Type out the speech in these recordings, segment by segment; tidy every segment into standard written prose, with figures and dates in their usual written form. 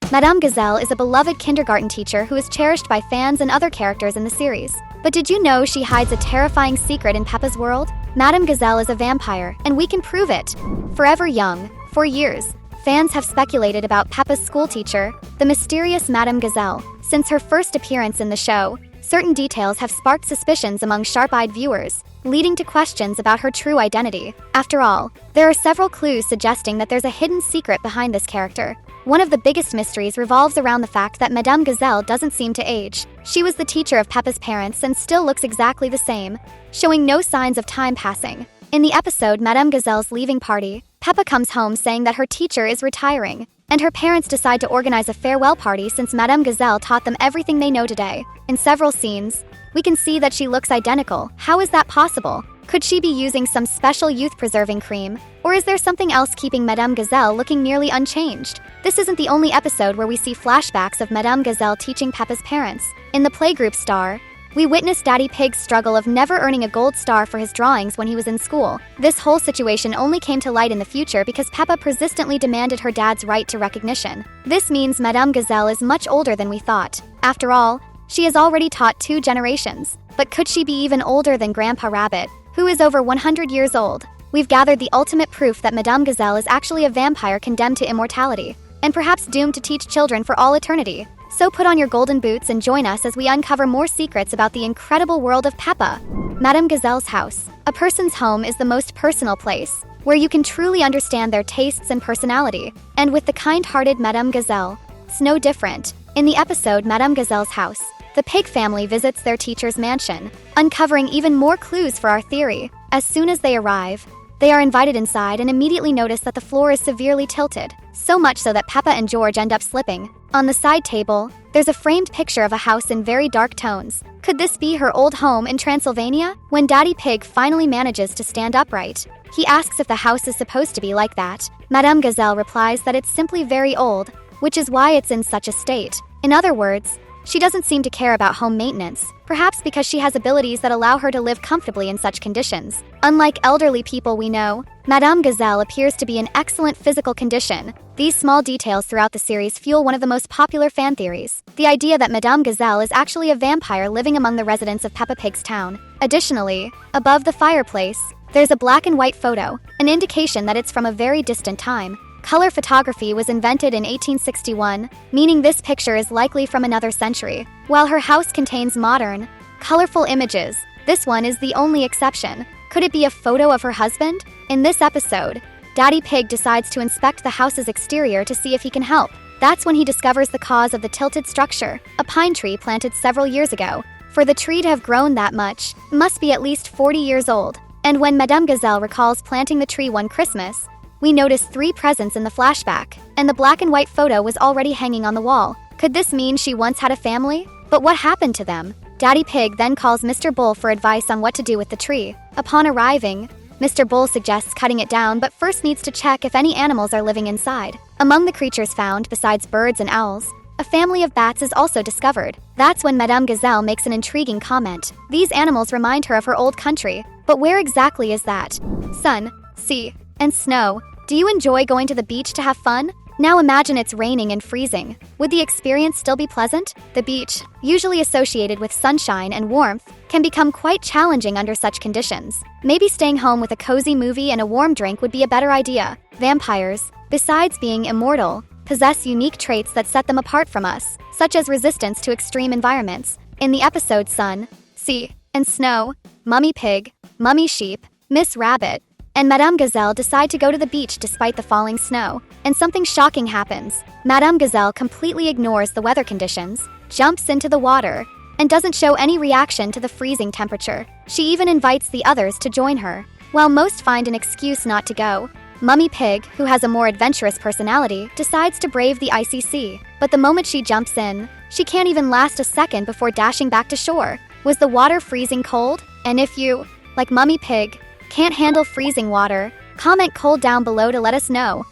Madame Gazelle is a beloved kindergarten teacher who is cherished by fans and other characters in the series. But did you know she hides a terrifying secret in Peppa's world? Madame Gazelle is a vampire, and we can prove it. Forever young, for years, fans have speculated about Peppa's school teacher, the mysterious Madame Gazelle. Since her first appearance in the show, certain details have sparked suspicions among sharp-eyed viewers, leading to questions about her true identity. After all, there are several clues suggesting that there's a hidden secret behind this character. One of the biggest mysteries revolves around the fact that Madame Gazelle doesn't seem to age. She was the teacher of Peppa's parents and still looks exactly the same, showing no signs of time passing. In the episode Madame Gazelle's Leaving Party, Peppa comes home saying that her teacher is retiring, and her parents decide to organize a farewell party since Madame Gazelle taught them everything they know today. In several scenes, we can see that she looks identical. How is that possible? Could she be using some special youth-preserving cream? Or is there something else keeping Madame Gazelle looking nearly unchanged? This isn't the only episode where we see flashbacks of Madame Gazelle teaching Peppa's parents. In the playgroup Star, we witness Daddy Pig's struggle of never earning a gold star for his drawings when he was in school. This whole situation only came to light in the future because Peppa persistently demanded her dad's right to recognition. This means Madame Gazelle is much older than we thought. After all, she has already taught 2 generations. But could she be even older than Grandpa Rabbit, who is over 100 years old? We've gathered the ultimate proof that Madame Gazelle is actually a vampire condemned to immortality, and perhaps doomed to teach children for all eternity. So put on your golden boots and join us as we uncover more secrets about the incredible world of Peppa. Madame Gazelle's house. A person's home is the most personal place, where you can truly understand their tastes and personality. And with the kind-hearted Madame Gazelle, it's no different. In the episode Madame Gazelle's House, the pig family visits their teacher's mansion, uncovering even more clues for our theory. As soon as they arrive, they are invited inside and immediately notice that the floor is severely tilted, so much so that Peppa and George end up slipping. On the side table, there's a framed picture of a house in very dark tones. Could this be her old home in Transylvania? When Daddy Pig finally manages to stand upright, he asks if the house is supposed to be like that. Madame Gazelle replies that it's simply very old, which is why it's in such a state. In other words, she doesn't seem to care about home maintenance, perhaps because she has abilities that allow her to live comfortably in such conditions. Unlike elderly people we know, Madame Gazelle appears to be in excellent physical condition. These small details throughout the series fuel one of the most popular fan theories, the idea that Madame Gazelle is actually a vampire living among the residents of Peppa Pig's town. Additionally, above the fireplace, there's a black and white photo, an indication that it's from a very distant time. Color photography was invented in 1861, meaning this picture is likely from another century. While her house contains modern, colorful images, this one is the only exception. Could it be a photo of her husband? In this episode, Daddy Pig decides to inspect the house's exterior to see if he can help. That's when he discovers the cause of the tilted structure, a pine tree planted several years ago. For the tree to have grown that much, it must be at least 40 years old. And when Madame Gazelle recalls planting the tree one Christmas, we notice 3 presents in the flashback, and the black and white photo was already hanging on the wall. Could this mean she once had a family? But what happened to them? Daddy Pig then calls Mr. Bull for advice on what to do with the tree. Upon arriving, Mr. Bull suggests cutting it down but first needs to check if any animals are living inside. Among the creatures found, besides birds and owls, a family of bats is also discovered. That's when Madame Gazelle makes an intriguing comment. These animals remind her of her old country, but where exactly is that? Sun, sea, and snow. Do you enjoy going to the beach to have fun? Now imagine it's raining and freezing. Would the experience still be pleasant? The beach, usually associated with sunshine and warmth, can become quite challenging under such conditions. Maybe staying home with a cozy movie and a warm drink would be a better idea. Vampires, besides being immortal, possess unique traits that set them apart from us, such as resistance to extreme environments. In the episode Sun, Sea, and Snow, Mummy Pig, Mummy Sheep, Miss Rabbit, and Madame Gazelle decide to go to the beach despite the falling snow. And something shocking happens. Madame Gazelle completely ignores the weather conditions, jumps into the water, and doesn't show any reaction to the freezing temperature. She even invites the others to join her. While most find an excuse not to go, Mummy Pig, who has a more adventurous personality, decides to brave the icy sea. But the moment she jumps in, she can't even last a second before dashing back to shore. Was the water freezing cold? And if you, like Mummy Pig, can't handle freezing water, comment cold down below to let us know.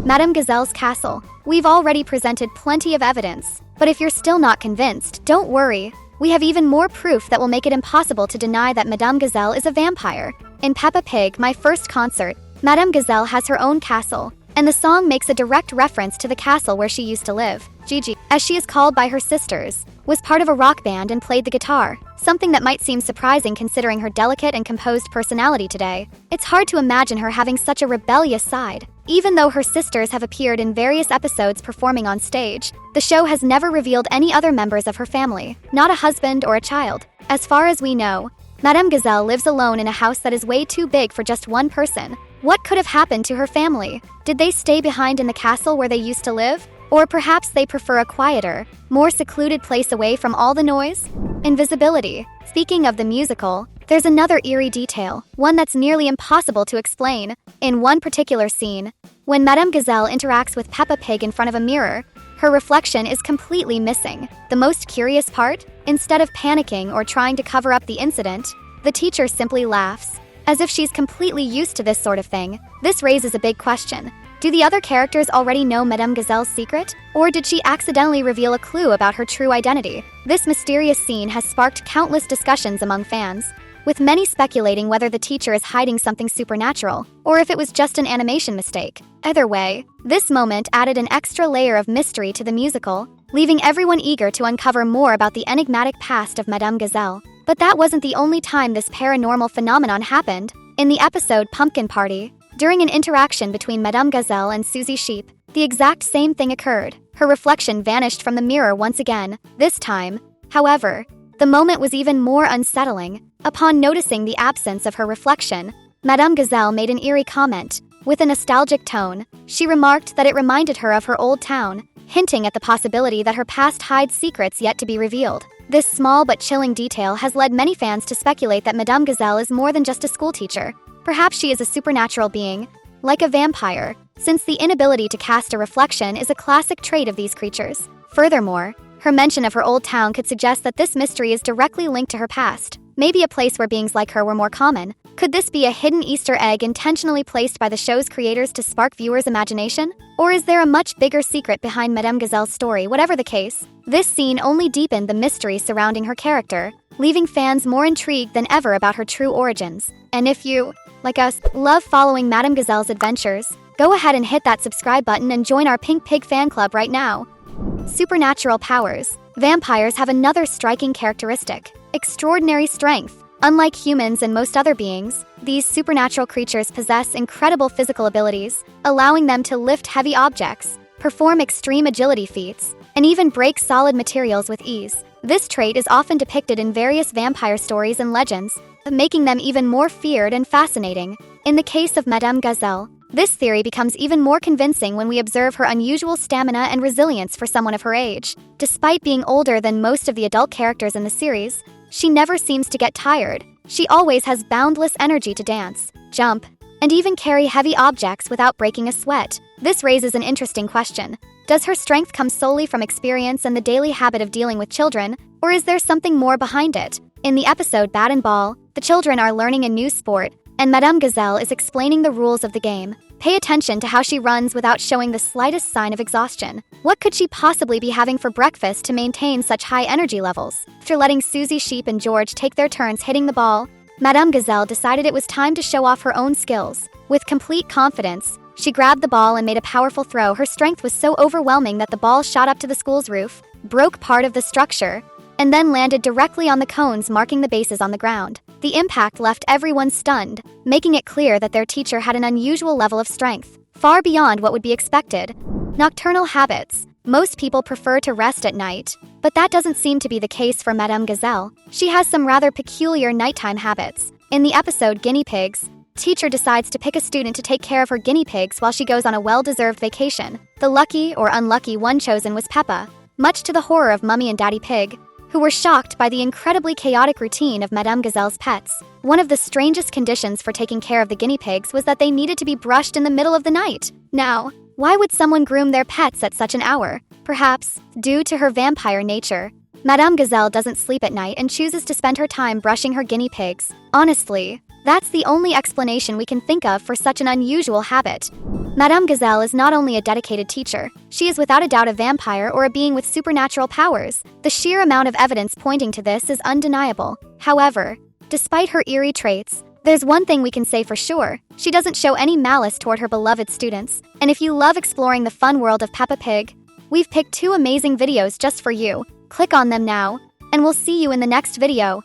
Madame Gazelle's castle. We've already presented plenty of evidence, but if you're still not convinced, don't worry. We have even more proof that will make it impossible to deny that Madame Gazelle is a vampire. In Peppa Pig, My First Concert, Madame Gazelle has her own castle, and the song makes a direct reference to the castle where she used to live. Gigi, as she is called by her sisters, was part of a rock band and played the guitar, something that might seem surprising considering her delicate and composed personality today. It's hard to imagine her having such a rebellious side. Even though her sisters have appeared in various episodes performing on stage, the show has never revealed any other members of her family, not a husband or a child. As far as we know, Madame Gazelle lives alone in a house that is way too big for just one person. What could have happened to her family? Did they stay behind in the castle where they used to live? Or perhaps they prefer a quieter, more secluded place away from all the noise? Invisibility. Speaking of the musical, there's another eerie detail, one that's nearly impossible to explain. In one particular scene, when Madame Gazelle interacts with Peppa Pig in front of a mirror, her reflection is completely missing. The most curious part? Instead of panicking or trying to cover up the incident, the teacher simply laughs, as if she's completely used to this sort of thing. This raises a big question. Do the other characters already know Madame Gazelle's secret? Or did she accidentally reveal a clue about her true identity? This mysterious scene has sparked countless discussions among fans, with many speculating whether the teacher is hiding something supernatural, or if it was just an animation mistake. Either way, this moment added an extra layer of mystery to the musical, leaving everyone eager to uncover more about the enigmatic past of Madame Gazelle. But that wasn't the only time this paranormal phenomenon happened. In the episode Pumpkin Party, during an interaction between Madame Gazelle and Susie Sheep, the exact same thing occurred. Her reflection vanished from the mirror once again. This time, however, the moment was even more unsettling. Upon noticing the absence of her reflection, Madame Gazelle made an eerie comment. With a nostalgic tone, she remarked that it reminded her of her old town, hinting at the possibility that her past hides secrets yet to be revealed. This small but chilling detail has led many fans to speculate that Madame Gazelle is more than just a schoolteacher. Perhaps she is a supernatural being, like a vampire, since the inability to cast a reflection is a classic trait of these creatures. Furthermore, her mention of her old town could suggest that this mystery is directly linked to her past, maybe a place where beings like her were more common. Could this be a hidden Easter egg intentionally placed by the show's creators to spark viewers' imagination? Or is there a much bigger secret behind Madame Gazelle's story? Whatever the case, this scene only deepened the mystery surrounding her character, leaving fans more intrigued than ever about her true origins. And if you, like us, love following Madame Gazelle's adventures, go ahead and hit that subscribe button and join our Pink Pig fan club right now. Supernatural powers. Vampires have another striking characteristic: extraordinary strength. Unlike humans and most other beings, these supernatural creatures possess incredible physical abilities, allowing them to lift heavy objects, perform extreme agility feats, and even break solid materials with ease. This trait is often depicted in various vampire stories and legends, making them even more feared and fascinating. In the case of Madame Gazelle, this theory becomes even more convincing when we observe her unusual stamina and resilience for someone of her age. Despite being older than most of the adult characters in the series, she never seems to get tired. She always has boundless energy to dance, jump, and even carry heavy objects without breaking a sweat. This raises an interesting question. Does her strength come solely from experience and the daily habit of dealing with children, or is there something more behind it? In the episode Bat and Ball, the children are learning a new sport, and Madame Gazelle is explaining the rules of the game. Pay attention to how she runs without showing the slightest sign of exhaustion. What could she possibly be having for breakfast to maintain such high energy levels? After letting Susie Sheep and George take their turns hitting the ball, Madame Gazelle decided it was time to show off her own skills. With complete confidence, she grabbed the ball and made a powerful throw. Her strength was so overwhelming that the ball shot up to the school's roof, broke part of the structure, and then landed directly on the cones marking the bases on the ground. The impact left everyone stunned, making it clear that their teacher had an unusual level of strength, far beyond what would be expected. Nocturnal habits. Most people prefer to rest at night, but that doesn't seem to be the case for Madame Gazelle. She has some rather peculiar nighttime habits. In the episode Guinea Pigs, teacher decides to pick a student to take care of her guinea pigs while she goes on a well-deserved vacation. The lucky or unlucky one chosen was Peppa, much to the horror of Mummy and Daddy Pig, who were shocked by the incredibly chaotic routine of Madame Gazelle's pets. One of the strangest conditions for taking care of the guinea pigs was that they needed to be brushed in the middle of the night. Now, why would someone groom their pets at such an hour? Perhaps, due to her vampire nature, Madame Gazelle doesn't sleep at night and chooses to spend her time brushing her guinea pigs. Honestly, that's the only explanation we can think of for such an unusual habit. Madame Gazelle is not only a dedicated teacher, she is without a doubt a vampire or a being with supernatural powers. The sheer amount of evidence pointing to this is undeniable. However, despite her eerie traits, There's one thing we can say for sure, she doesn't show any malice toward her beloved students. And if you love exploring the fun world of Peppa Pig, we've picked 2 amazing videos just for you. Click on them now, and we'll see you in the next video.